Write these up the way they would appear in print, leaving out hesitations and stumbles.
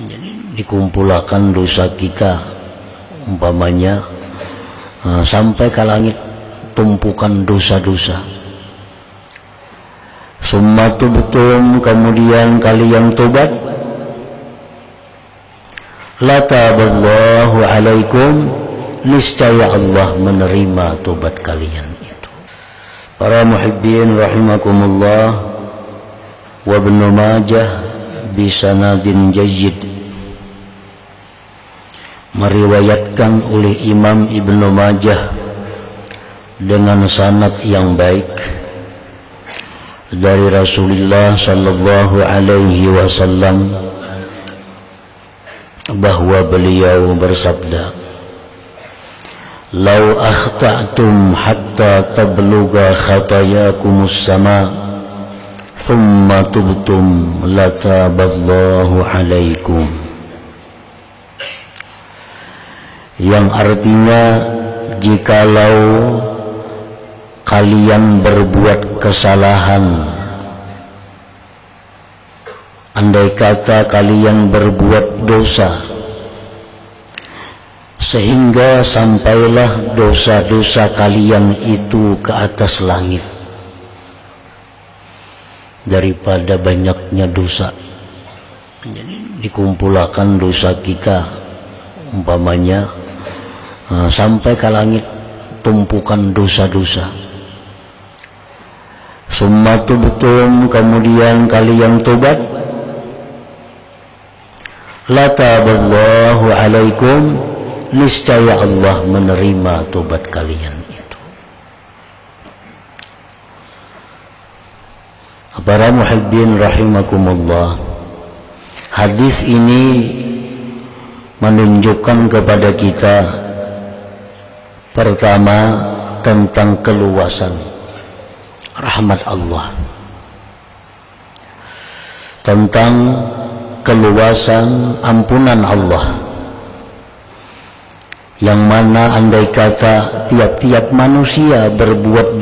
Jadi dikumpulkan dosa kita umpamanya sampai ke langit, tumpukan dosa-dosa. Summa tubtum, kemudian kalian tobat. La taballahu alaikum, niscaya Allah menerima tobat kalian itu. Para muhibbin rahimakumullah, wa Ibnu Majah bisanadin jayyid, meriwayatkan oleh Imam Ibnu Majah dengan sanad yang baik dari Rasulullah sallallahu alaihi wasallam bahwa beliau bersabda, "Lau akhta'tum hatta tablugha khatayakumus sama, thumma tubtum lataballahu alaikum." Yang artinya, jikalau kalian berbuat kesalahan, andai kata kalian berbuat dosa sehingga sampailah dosa-dosa kalian itu ke atas langit, daripada banyaknya dosa. Jadi dikumpulkan dosa kita umpamanya sampai ke langit, tumpukan dosa-dosa. Summa tubtum, kemudian kalian tobat. La taballahu alaikum, niscaya Allah menerima tobat kalian itu. Para muhibbin rahimakumullah, hadis ini menunjukkan kepada kita pertama tentang keluasan rahmat Allah, tentang keluasan ampunan Allah, yang mana andai kata tiap-tiap manusia berbuat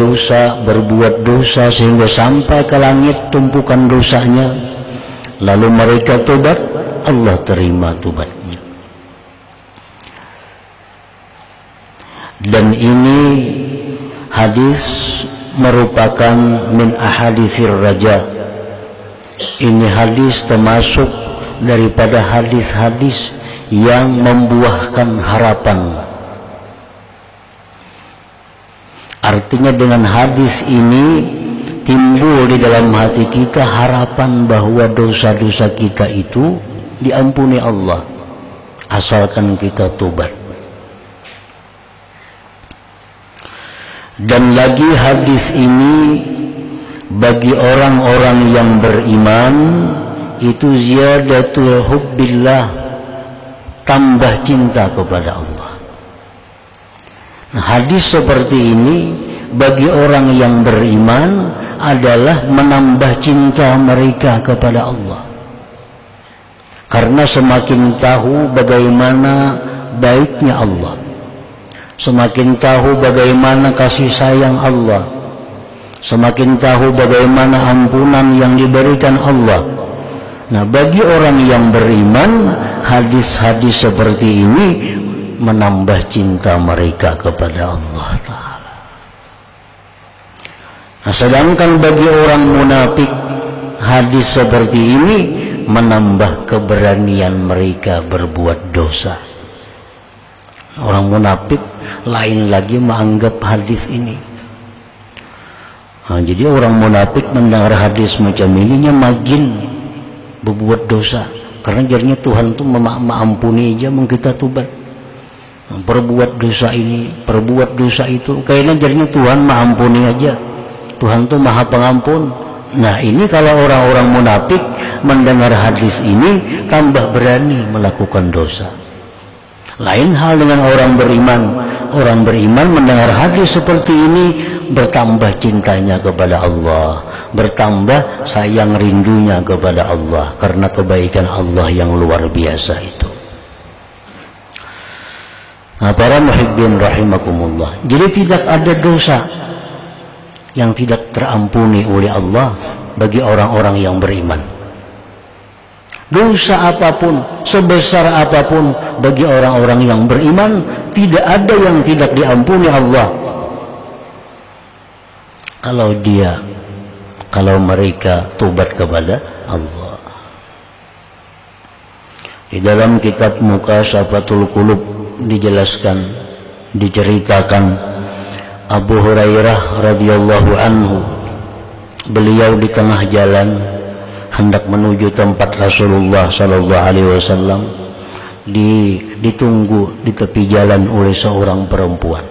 dosa sehingga sampai ke langit tumpukan dosanya, lalu mereka tobat, Allah terima tobatnya. Dan ini hadis merupakan min ahaditsir raja. Ini hadis termasuk daripada hadis-hadis yang membuahkan harapan. Artinya dengan hadis ini timbul di dalam hati kita harapan bahwa dosa-dosa kita itu diampuni Allah asalkan kita tobat. Dan lagi hadis ini bagi orang-orang yang beriman itu ziyadatul hubbillah, tambah cinta kepada Allah. Nah, hadis seperti ini bagi orang yang beriman adalah menambah cinta mereka kepada Allah. Karena semakin tahu bagaimana baiknya Allah, semakin tahu bagaimana kasih sayang Allah, semakin tahu bagaimana ampunan yang diberikan Allah. Nah, bagi orang yang beriman, hadis-hadis seperti ini menambah cinta mereka kepada Allah Ta'ala. Nah, sedangkan bagi orang munafik, hadis seperti ini menambah keberanian mereka berbuat dosa. Orang munafik lain lagi menganggap hadis ini. Nah, jadi orang munafik mendengar hadis macam ini makin berbuat dosa, karena jadinya Tuhan tuh mengampuni aja mau kita tobat. Perbuat dosa ini, perbuat dosa itu, kayaknya jadinya Tuhan mengampuni aja. Tuhan tuh Maha Pengampun. Nah, ini kalau orang-orang munafik mendengar hadis ini tambah berani melakukan dosa. Lain hal dengan orang beriman. Orang beriman mendengar hadis seperti ini bertambah cintanya kepada Allah, bertambah sayang rindunya kepada Allah karena kebaikan Allah yang luar biasa itu. Nah, para muhibbin rahimakumullah, jadi tidak ada dosa yang tidak terampuni oleh Allah bagi orang-orang yang beriman. Dosa apapun, sebesar apapun, bagi orang-orang yang beriman tidak ada yang tidak diampuni Allah. Kalau mereka tobat kepada Allah. Di dalam kitab Muqashafatul Qulub diceritakan Abu Hurairah radhiyallahu anhu, beliau di tengah jalan hendak menuju tempat Rasulullah sallallahu alaihi wasallam, ditunggu di tepi jalan oleh seorang perempuan.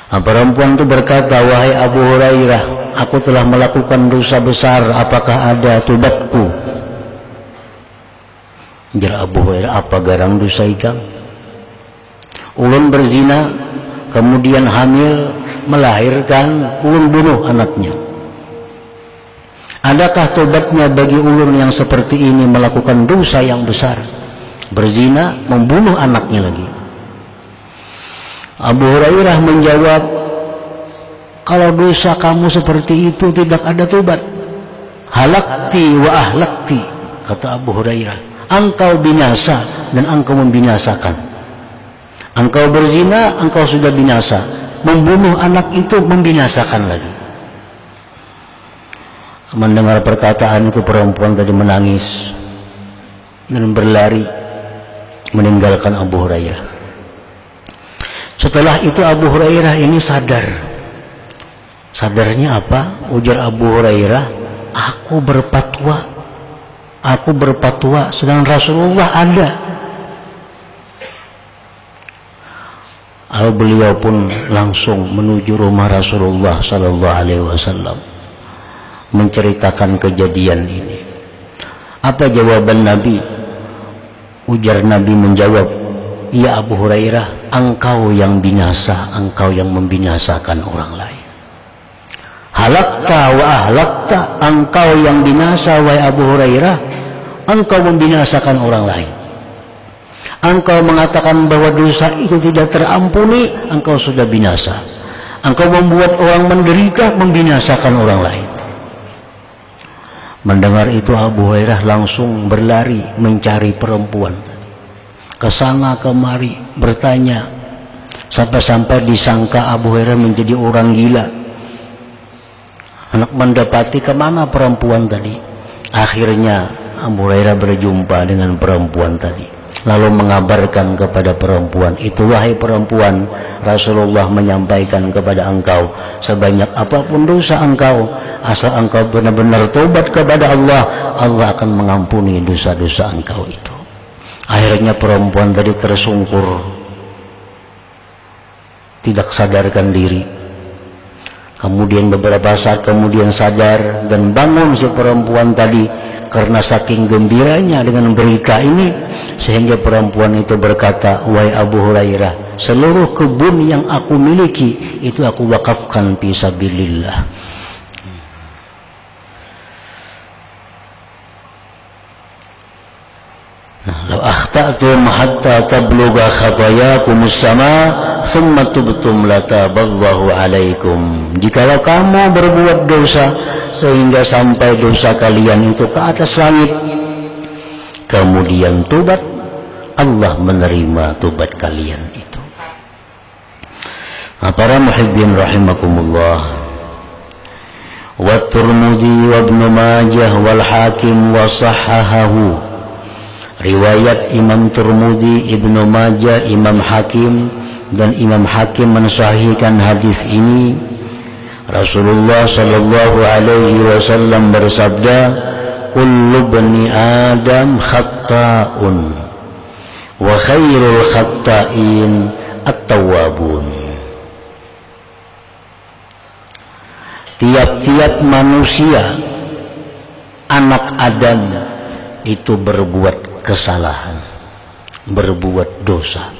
Perempuan itu berkata, "Wahai Abu Hurairah, aku telah melakukan dosa besar, apakah ada tobatku?" Jar Abu Hurairah, "Apa garang dosa ikang? Ulun berzina, kemudian hamil, melahirkan, ulun bunuh anaknya. Adakah tobatnya bagi ulun yang seperti ini melakukan dosa yang besar? Berzina, membunuh anaknya lagi." Abu Hurairah menjawab, "Kalau dosa kamu seperti itu tidak ada tobat. Halakti wa ahlakti," kata Abu Hurairah. "Engkau binasa dan engkau membinasakan. Engkau berzina, engkau sudah binasa. Membunuh anak itu membinasakan lagi." Mendengar perkataan itu, perempuan tadi menangis dan berlari meninggalkan Abu Hurairah. Setelah itu Abu Hurairah ini sadar. Sadarnya apa? Ujar Abu Hurairah, aku berfatwa sedang Rasulullah ada. Lalu beliau pun langsung menuju rumah Rasulullah sallallahu alaihi wasallam menceritakan kejadian ini. Apa jawaban Nabi? Ujar Nabi menjawab, "Ya Abu Hurairah, engkau yang binasa, engkau yang membinasakan orang lain. Halakta wa ahlakta, engkau yang binasa wahai Abu Hurairah, engkau membinasakan orang lain. Engkau mengatakan bahwa dosa itu tidak terampuni, engkau sudah binasa. Engkau membuat orang menderita, membinasakan orang lain." Mendengar itu Abu Hurairah langsung berlari mencari perempuan, kesana kemari bertanya, sampai disangka Abu Hurairah menjadi orang gila. Hendak mendapati kemana perempuan tadi. Akhirnya Abu Hurairah berjumpa dengan perempuan tadi, lalu mengabarkan kepada perempuan itu, "Wahai perempuan, Rasulullah menyampaikan kepada engkau, sebanyak apapun dosa engkau, asal engkau benar-benar tobat kepada Allah, Allah akan mengampuni dosa-dosa engkau itu." Akhirnya perempuan tadi tersungkur, tidak sadarkan diri. Kemudian beberapa saat kemudian sadar dan bangun si perempuan tadi karena saking gembiranya dengan berita ini, sehingga perempuan itu berkata, "Wahai Abu Hurairah, seluruh kebun yang aku miliki itu aku wakafkan fi sabilillah." "Law akhta'tum hatta tablugha khatayakumus sama, summa tubtum lataballahu alaikum." Jikalau kamu berbuat dosa sehingga sampai dosa kalian itu ke atas langit, kemudian tobat, Allah menerima tobat kalian itu. Para muhibbin rahimakumullah, wa Tirmidzi wa Ibnu Majah wal Hakim wa sahhahahu. Riwayat Imam Tirmidzi, Ibnu Majah, Imam Hakim, dan Imam Hakim mensahihkan hadis ini. Rasulullah sallallahu alaihi wasallam bersabda, "Kullu bani Adam khata'un wa khairul khata'in at-tawwabun." Tiap-tiap manusia, anak Adam, itu berbuat kesalahan, berbuat dosa,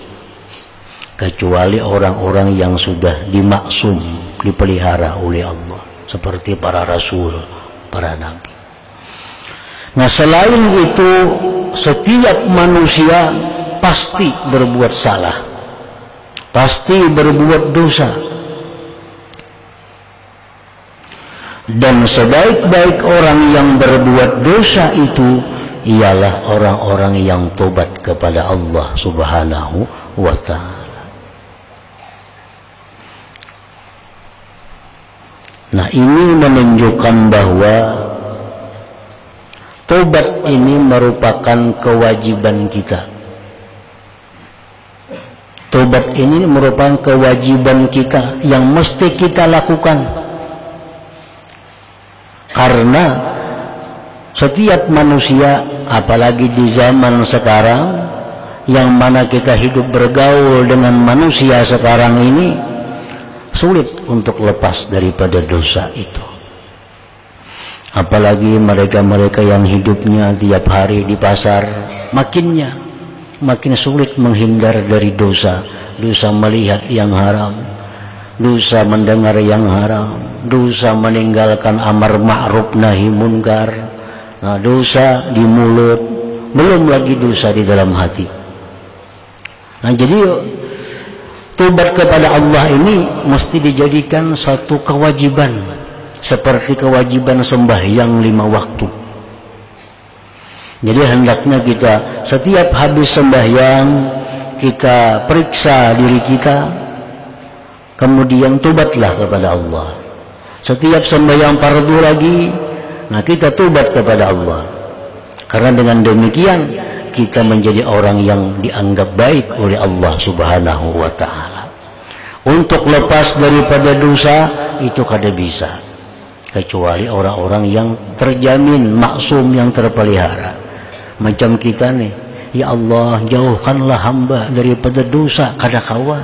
kecuali orang-orang yang sudah dimaksum, dipelihara oleh Allah, seperti para rasul, para nabi. Nah, selain itu setiap manusia pasti berbuat salah, pasti berbuat dosa. Dan sebaik-baik orang yang berbuat dosa itu ialah orang-orang yang tobat kepada Allah Subhanahu wa ta'ala. Nah, ini menunjukkan bahwa tobat ini merupakan kewajiban kita. Tobat ini merupakan kewajiban kita yang mesti kita lakukan. Karena setiap manusia, apalagi di zaman sekarang, yang mana kita hidup bergaul dengan manusia sekarang ini, sulit untuk lepas daripada dosa itu. Apalagi mereka-mereka yang hidupnya tiap hari di pasar, makin sulit menghindar dari dosa. Dosa melihat yang haram, dosa mendengar yang haram, dosa meninggalkan amar ma'ruf nahi munkar, nah, dosa di mulut, belum lagi dosa di dalam hati. Nah, jadi tobat kepada Allah ini mesti dijadikan suatu kewajiban, seperti kewajiban sembahyang 5 waktu. Jadi hendaknya kita setiap habis sembahyang kita periksa diri kita, kemudian tobatlah kepada Allah. Setiap sembahyang fardu lagi, nah kita tobat kepada Allah. Karena dengan demikian kita menjadi orang yang dianggap baik oleh Allah Subhanahu wa ta'ala. Untuk lepas daripada dosa itu kada bisa, kecuali orang-orang yang terjamin maksum, yang terpelihara. Macam kita nih, ya Allah jauhkanlah hamba daripada dosa, kada kawa.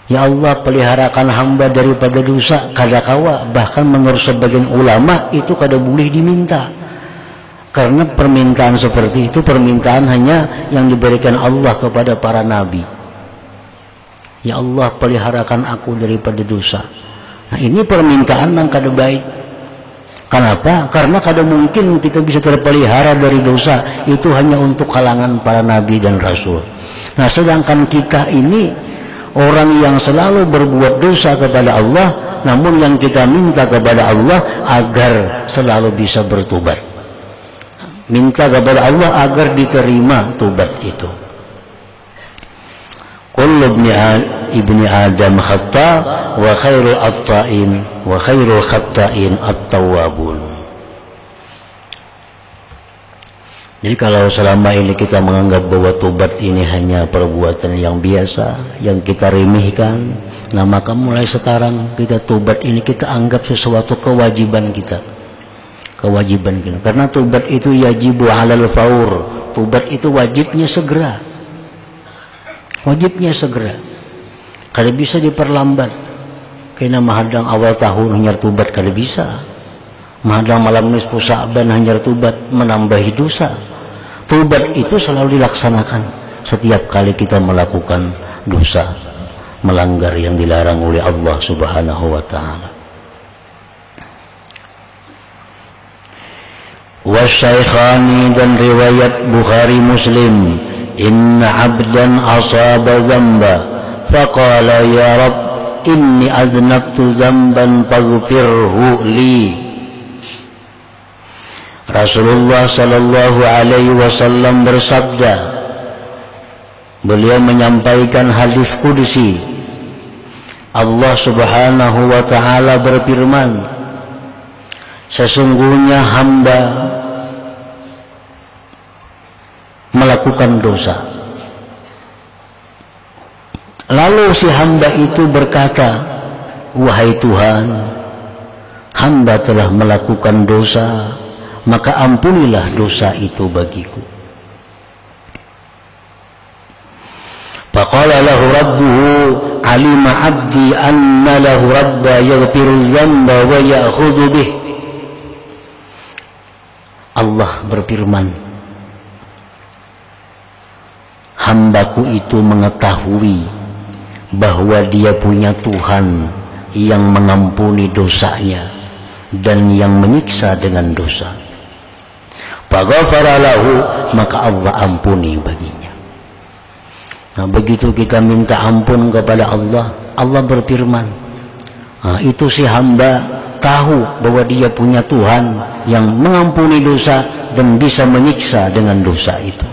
Ya Allah peliharakan hamba daripada dosa, kada kawa. Bahkan menurut sebagian ulama itu kada boleh diminta, karena permintaan seperti itu permintaan hanya yang diberikan Allah kepada para nabi. Ya Allah peliharakan aku daripada dosa. Nah, ini permintaan yang kada baik. Kenapa? Karena kada mungkin kita bisa terpelihara dari dosa. Itu hanya untuk kalangan para nabi dan rasul. Nah, sedangkan kita ini orang yang selalu berbuat dosa kepada Allah, namun yang kita minta kepada Allah agar selalu bisa bertobat. Minta kepada Allah agar diterima tobat itu. Kullu ibni Adam khata wa khairul atta'in wa khairul khatta'in at-tawwabun. Jadi kalau selama ini kita menganggap bahwa tobat ini hanya perbuatan yang biasa, yang kita remehkan, nah maka mulai sekarang kita tobat ini kita anggap sesuatu kewajiban kita. Kewajiban kita. Karena tobat itu yajibu alal faur. Tobat itu wajibnya segera. Wajibnya segera. Kada bisa diperlambat. Kena mahadang awal tahun hanyar tobat kada bisa. Mahadang malam nisfu Sya'ban hanyar tobat menambahi dosa. Tobat itu selalu dilaksanakan setiap kali kita melakukan dosa, melanggar yang dilarang oleh Allah Subhanahu wa ta'ala. Wasyaikhani dan riwayat Bukhari Muslim, inna abdan asaba zamba faqala ya Rabb inni aznabtu zamban faghfirhu li. Rasulullah sallallahu alaihi wasallam bersabda, beliau menyampaikan hadis qudsi. Allah Subhanahu wa ta'ala berfirman, sesungguhnya hamba melakukan dosa. Lalu si hamba itu berkata, wahai Tuhan, hamba telah melakukan dosa, maka ampunilah dosa itu bagiku. Faqala lahu rabbuhu alima abdi anna lahu rabba yaghfiru dzamba wa ya'khudhu bih. Allah berfirman, hambaku itu mengetahui bahwa dia punya Tuhan yang mengampuni dosanya dan yang menyiksa dengan dosa. Faghafara lahu, maka Allah ampuni baginya. Nah, begitu kita minta ampun kepada Allah, Allah berfirman, Nah, itu si hamba tahu bahwa dia punya Tuhan yang mengampuni dosa dan bisa menyiksa dengan dosa itu,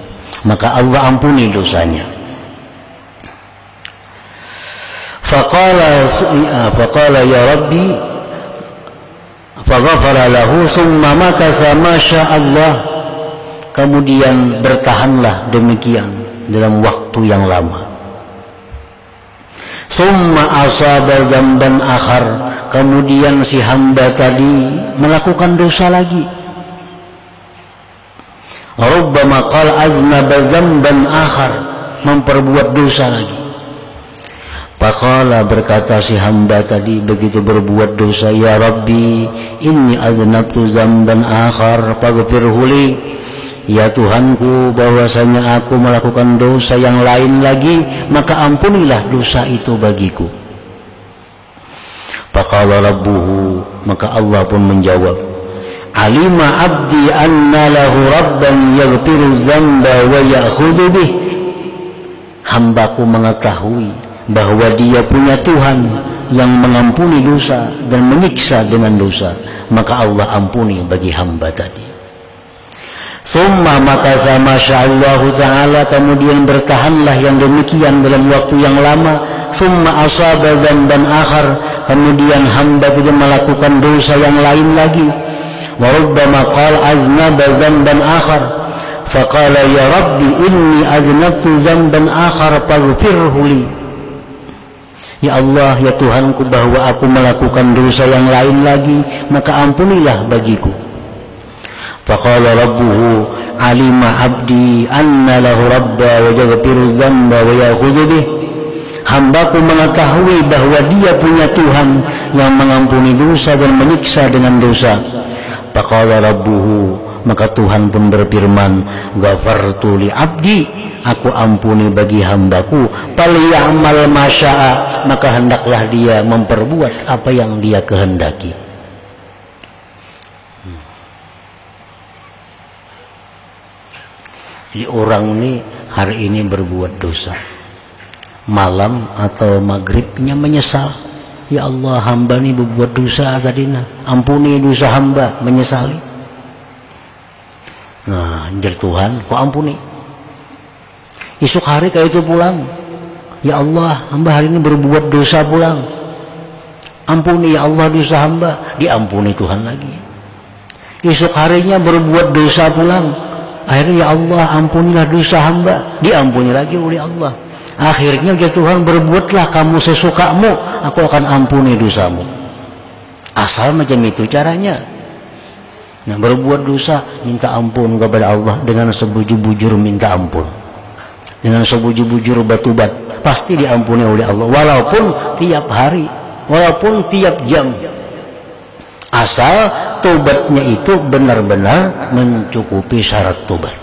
maka Allah ampuni dosanya. Faqala ya Rabbi faghafara lahu summa makatha ma Allah. Kemudian bertahanlah demikian dalam waktu yang lama. Summa asaba dzamban akhar, kemudian si hamba tadi melakukan dosa lagi. Rubbama qala aznaba dzamban akhar, memperbuat dosa lagi. Faqala, berkata si hamba tadi begitu berbuat dosa, ya Rabbi inni aznabtu dzamban akhar faghfirhu li. Ya Tuhanku, bahwasanya aku melakukan dosa yang lain lagi, maka ampunilah dosa itu bagiku. Faqala rabbuhu, maka Allah pun menjawab, alima abdi anna lahu rabban yaghfiru dzamba wa ya'khudhu bih. Hambaku mengetahui bahwa dia punya Tuhan yang mengampuni dosa dan menyiksa dengan dosa, maka Allah ampuni bagi hamba tadi. Summa makasa masyaallahu ta'ala, kemudian bertahanlah yang demikian dalam waktu yang lama. Summa asaba dzamban akhar, kemudian hamba itu melakukan dosa yang lain lagi. Wa rubbama qala aznaba dzamban akhar faqala ya Rabbi inni aznabtu dzamban akhar faghfirhu li. Ya Allah, ya Tuhanku, bahwa aku melakukan dosa yang lain lagi, maka ampunilah bagiku. Faqala rabbuhu alima abdi anna lahu rabba wa yaghfiru dzamba wa ya'khudhu bih. Hambaku mengetahui bahwa dia punya Tuhan yang mengampuni dosa dan menyiksa dengan dosa. Faqala rabbuhu, maka Tuhan pun berfirman, ghafartu li abdi, aku ampuni bagi hambaku, falyamal masya'a, maka hendaklah dia memperbuat apa yang dia kehendaki. Jadi orang ini hari ini berbuat dosa, malam atau maghribnya menyesal, ya Allah, hamba ini berbuat dosa tadi, ampuni dosa hamba, menyesali. Nah, jadi Tuhan, kok ampuni. Esok hari kayak itu pulang, ya Allah, hamba hari ini berbuat dosa pulang, ampuni ya Allah dosa hamba, diampuni Tuhan lagi. Esok harinya berbuat dosa pulang, akhirnya ya Allah ampunilah dosa hamba, diampuni lagi oleh Allah. Akhirnya ya Tuhan, berbuatlah kamu sesukamu, aku akan ampuni dosamu. Asal macam itu caranya. Nah, berbuat dosa minta ampun kepada Allah dengan sebujur-bujur minta ampun, dengan sebujur-bujur batubat, pasti diampuni oleh Allah, walaupun tiap hari, walaupun tiap jam, asal tobatnya itu benar-benar mencukupi syarat tobat.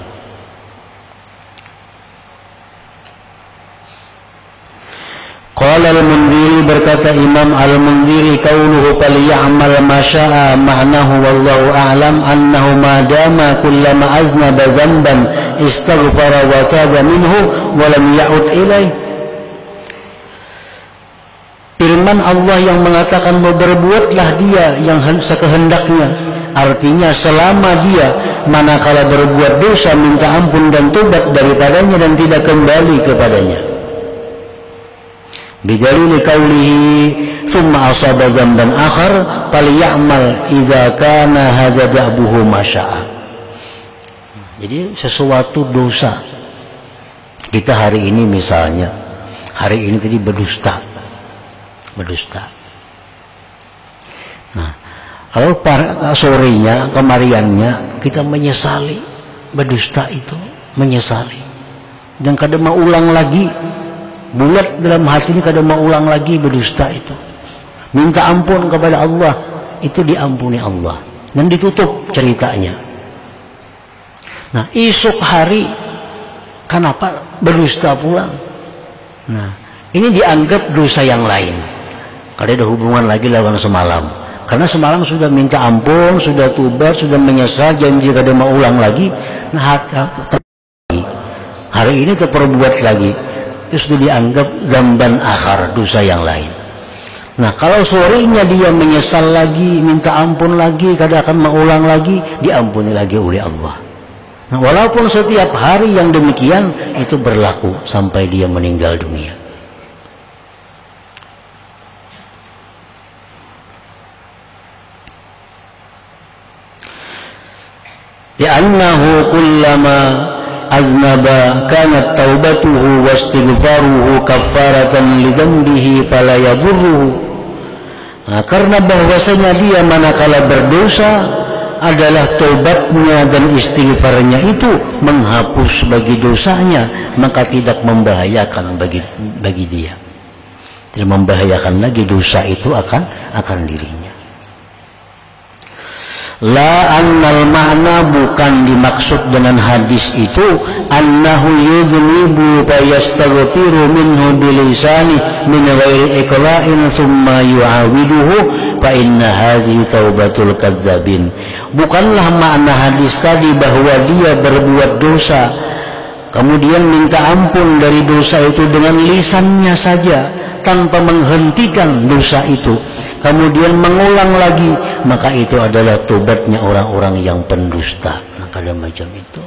Qala al-Munziri, berkata Imam al-Munziri, qauluhu falyamal ma syaa, ma'nahu wallahu a'lam annahu ma dama kullama aznaba dzamban istaghfara wa taba minhu wa lam ya'ud ilaih. Firman Allah yang mengatakan, berbuatlah dia yang sekehendaknya, artinya selama dia manakala berbuat dosa minta ampun dan tobat daripadanya dan tidak kembali kepadanya. Bidalil qaulihi summa asaba dzamban akhar falyamal idza kana hadza da'buhu masya'a. Jadi sesuatu dosa kita hari ini, misalnya hari ini tadi berdusta. Nah, kalau sorenya, kemariannya kita menyesali berdusta itu, menyesali dan kadang mau ulang lagi, bulat dalam hati ini kadang mau ulang lagi berdusta itu, minta ampun kepada Allah, itu diampuni Allah dan ditutup ceritanya. Nah, esok hari kenapa berdusta pulang? Nah, ini dianggap dosa yang lain. Kalau ada hubungan lagi lawan semalam, karena semalam sudah minta ampun, sudah tobat, sudah menyesal, janji kada mau ulang lagi. Nah, hari ini terperbuat lagi, itu sudah dianggap dzamban akhar, dosa yang lain. Nah, kalau sorenya dia menyesal lagi, minta ampun lagi, kadang akan mengulang lagi, diampuni lagi oleh Allah. Nah, walaupun setiap hari yang demikian itu berlaku sampai dia meninggal dunia. Li'annahu kullama aznaba kanat taubatuhu wa istighfaruhu kaffaratan lidambihi fala yadurruhu. Nah, karena bahwasanya dia manakala berdosa adalah taubatnya dan istighfarnya itu menghapus bagi dosanya, maka tidak membahayakan bagi dia. Tidak membahayakan lagi dosa itu akan dirinya. La annal ma'na, bukan dimaksud dengan hadis itu annahu yuznibu fa yastaghfiru minhu bilisani min ghairi iqla'in thumma yu'awiduhu fa inna hadhihi taubatul kadzabin. Bukanlah makna hadis tadi bahwa dia berbuat dosa kemudian minta ampun dari dosa itu dengan lisannya saja tanpa menghentikan dosa itu, kemudian mengulang lagi, maka itu adalah tobatnya orang-orang yang pendusta. Nah, ada macam itu.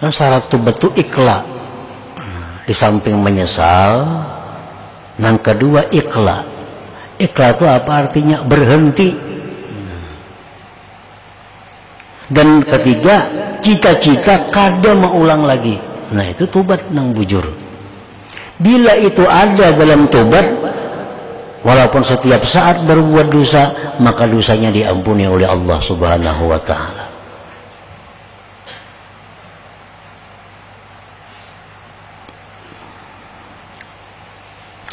Nah, syarat tobat itu ikhla. Di samping menyesal, yang kedua ikhla. Ikhla itu apa artinya? Berhenti. Dan ketiga, cita-cita kada mengulang lagi. Nah, itu tobat nang bujur. Bila itu ada dalam tobat, walaupun setiap saat berbuat dosa, maka dosanya diampuni oleh Allah Subhanahu wa ta'ala.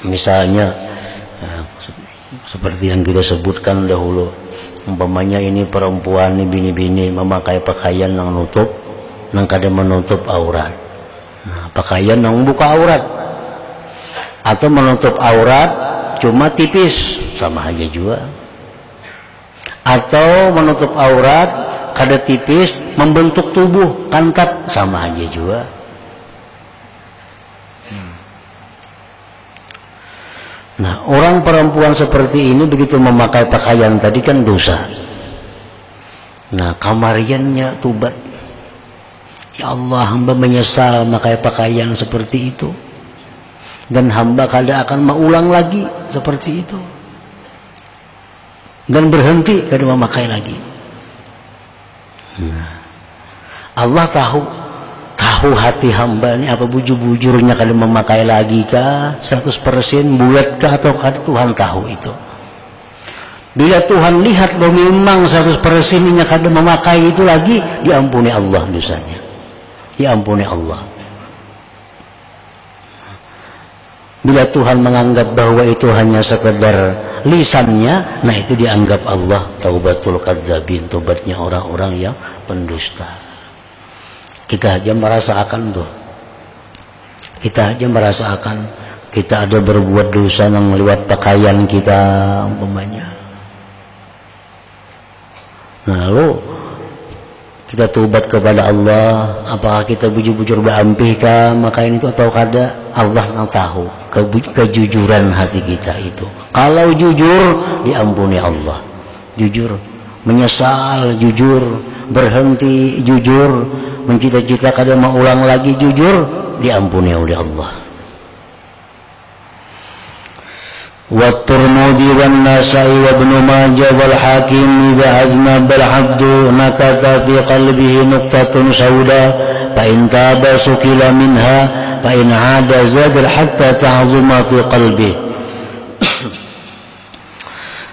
Misalnya seperti yang kita sebutkan dahulu, umpamanya ini perempuan, ini bini-bini memakai pakaian yang nutup, yang kada menutup aurat. Nah, pakaian yang buka aurat atau menutup aurat cuma tipis, sama aja juga. Atau menutup aurat kada tipis, membentuk tubuh kantat, sama aja juga. Nah, orang perempuan seperti ini begitu memakai pakaian tadi kan dosa. Nah, kamariannya tobat. Ya Allah, hamba menyesal memakai pakaian seperti itu. Dan hamba kada akan mengulang lagi seperti itu. Dan berhenti kada memakai lagi. Nah, Allah tahu hati hamba ini apa bujur-bujurnya kada memakai lagi kah 100% bulat kah atau kada, Tuhan tahu itu. Bila Tuhan lihat bahwa memang 100% ini kada memakai itu lagi, diampuni Allah dosanya, diampuni Allah. Bila Tuhan menganggap bahwa itu hanya sekedar lisannya, nah itu dianggap Allah taubatul kadzabin, tobatnya orang-orang yang pendusta. Kita aja merasakan tuh, kita aja merasakan kita ada berbuat dosa yang lewat pakaian kita umpamanya. Nah, lalu kita tobat kepada Allah, apakah kita bujur-bujur berampih kah makain itu atau kada? Allah yang tahu kejujuran hati kita itu. Kalau jujur, diampuni Allah. Jujur, menyesal, jujur, berhenti, jujur, mencita-cita kada mau ulang lagi, jujur, diampuni oleh Allah. Wa Tirmidzi wan Nasa'i wa Ibnu Majah wal Hakim idza aznaba al-'abdu nakata fi qalbihi nuqtatun sauda fa in taba sukila minha fa in 'ada zada hatta ta'zuma fi qalbihi.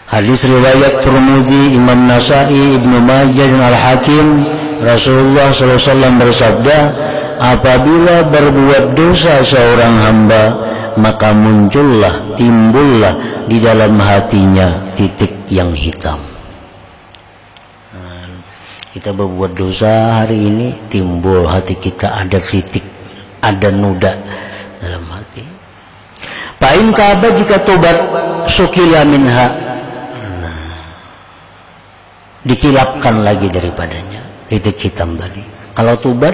Hadis riwayat Tirmidzi, Imam Nasa'i, Ibnu Majah dan Al-Hakim, Rasulullah SAW bersabda, apabila berbuat dosa seorang hamba, maka muncullah, timbullah di dalam hatinya titik yang hitam. Nah, kita berbuat dosa hari ini, timbul hati kita ada titik, ada noda dalam hati. Fa'in taba, jika tobat, sukila minha, dikilapkan lagi daripadanya titik hitam tadi. Kalau tobat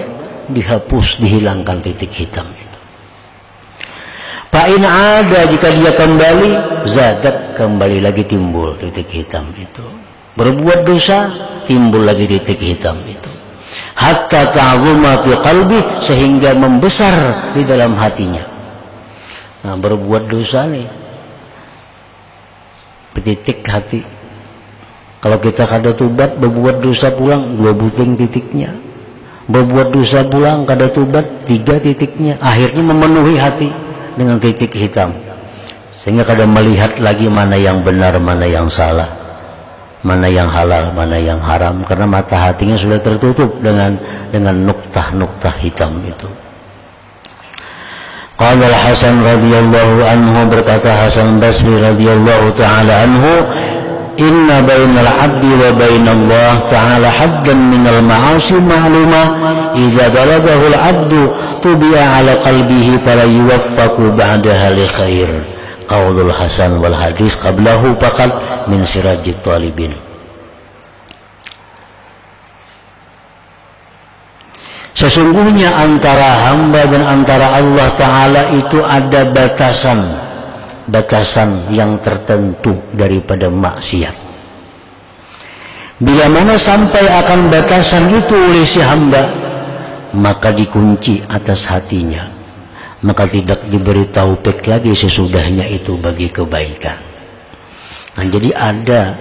dihapus, dihilangkan titik hitam itu. Fa'in ada, jika dia kembali, zadat, kembali lagi timbul titik hitam itu. Berbuat dosa, timbul lagi titik hitam itu. Hatta ta'zuma fi qalbi, sehingga membesar di dalam hatinya. Nah, berbuat dosa nih, titik hati. Kalau kita kada tubat, berbuat dosa pulang 2 buting titiknya. Berbuat dosa pulang kada tubat 3 titiknya. Akhirnya memenuhi hati dengan titik hitam, sehingga kada melihat lagi mana yang benar, mana yang salah, mana yang halal, mana yang haram, karena mata hatinya sudah tertutup dengan nuktah-nuktah hitam itu. Qala Al-Hasan radhiyallahu anhu, berkata Hasan Basri radhiyallahu taala anhu, inna bainal abdi wa bainallah ta'ala haddan minal ma'asi ma'luma idza balaghahu al-'abdu tubi'a 'ala qalbihi fala yuwaffaqu ba'daha li khair. Qaulul Hasan wal hadis qablahu faqat min sirajit talibin. Sesungguhnya antara hamba dan antara Allah Ta'ala itu ada batasan yang tertentu daripada maksiat. Bila mana sampai akan batasan itu oleh si hamba, maka dikunci atas hatinya, maka tidak diberi taufik lagi sesudahnya itu bagi kebaikan. Nah, jadi ada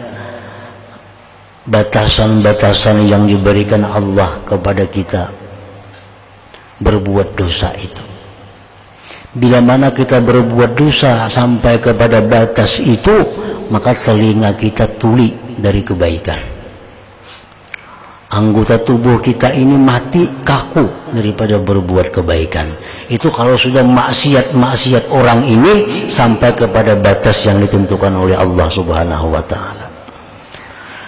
batasan-batasan yang diberikan Allah kepada kita berbuat dosa itu. Bila mana kita berbuat dosa sampai kepada batas itu, maka telinga kita tuli dari kebaikan. Anggota tubuh kita ini mati, kaku daripada berbuat kebaikan. Itu kalau sudah maksiat orang ini sampai kepada batas yang ditentukan oleh Allah Subhanahu wa Ta'ala.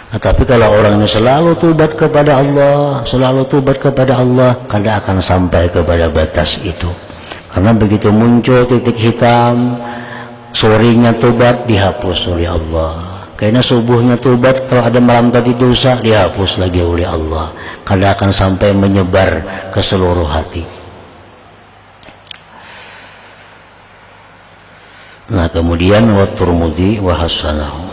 Nah, tapi kalau orang ini selalu tobat kepada Allah, kada akan sampai kepada batas itu. Karena begitu muncul titik hitam, sorenya tobat dihapus oleh Allah. Karena subuhnya tobat, kalau ada malam tadi dosa dihapus lagi oleh Allah. Kada akan sampai menyebar ke seluruh hati. Nah, kemudian wa Tirmidzi wa hasanahu.